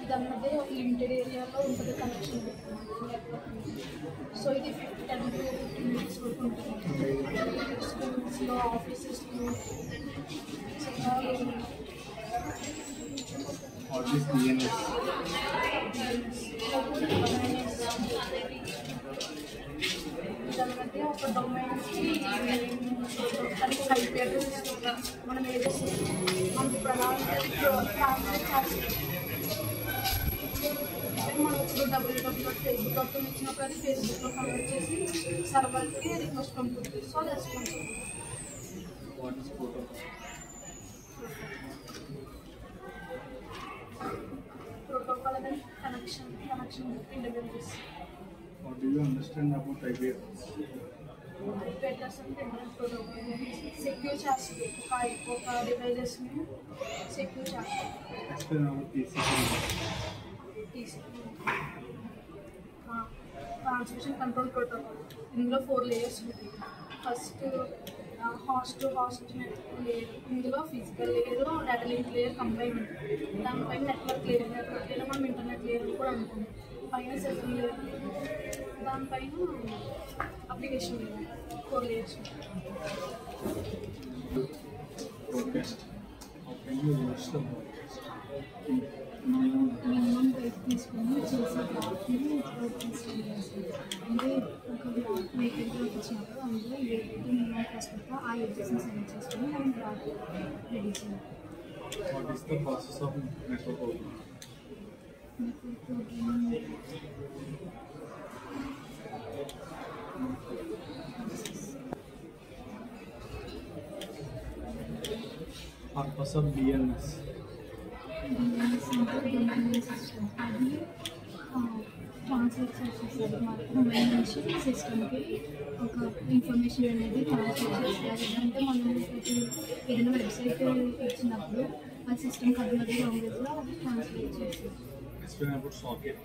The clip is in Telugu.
దాని మధ్య ఒక లిమిటెడ్ ఏరియాలో ఉంటుంది కనెక్షన్. సో ఇది 10 to 15 minutes వరకు ఉంటుంది. స్కూల్స్లో, ఆఫీసెస్లో దాని మధ్య ఒక డొమైన్స్కి దానికి ఐపీ అడ్రస్ మనం ఏదైతే మనకి ట్రాన్స్లేట్ చేస్తాం. మనం ఇప్పుడు www.facebook.com ఇచ్చినప్పుడు అది ఫేస్బుక్లో కన్వర్ట్ చేసి సర్వర్కి రిక్వెస్ట్ పంపుతుంది. సో అది రెస్పాన్స్ అవుతుంది. Protocol and connection between devices. What do you understand about IP address? IP address అంటే ఇంటర్నెట్ ప్రోటోకాల్ సెక్యూర్ చేస్తుంది. ఒక డివైజెస్ని సెక్యూర్ చేస్తుంది. Explain about TCP. Transmission control protocol. ఇందులో 4 లేయర్స్ ఉంటాయి. ఫస్ట్ హాస్ట్ లేయర్, ఇందులో physical layer, data link layer combine ఉంటుంది. దానిపైన నెట్వర్క్ లేయర్ మనం ఇంటర్నెట్ లేయర్ కూడా ఉంటుంది. పైన సెర్వర్ లేయర్, దానిపైన అప్లికేషన్ లేయర్, 4 లేయర్స్ ఉంటాయి. మినిమం రేట్ తీసుకుని చేసే గ్రాఫ్ని తీసుకుని అంటే ఒక వెహికల్ గ్రాఫ్ వచ్చినప్పుడు అందులో ఏ మినిమం కాస్ట్ ఉందో ఆ ఎడ్జెస్ని సెలెక్ట్ చేసుకుని మనం గ్రాఫ్ రెడీ చేయాలి. What is the process of network programming? Network programming Purpose of DNS. అది ట్రాన్స్లేట్ చేసేసారు. డొమైన్ నుంచి సిస్టమ్కి ఒక ఇన్ఫర్మేషన్ అనేది ట్రాన్స్లేట్ చేస్తారు. అంటే మనం ఏదైనా వెబ్సైట్ ఇచ్చినప్పుడు ఆ సిస్టమ్కి అర్థమయ్యే లాంగ్వేజ్లో అది ట్రాన్స్లేట్ చేస్తారు. Explain about socket.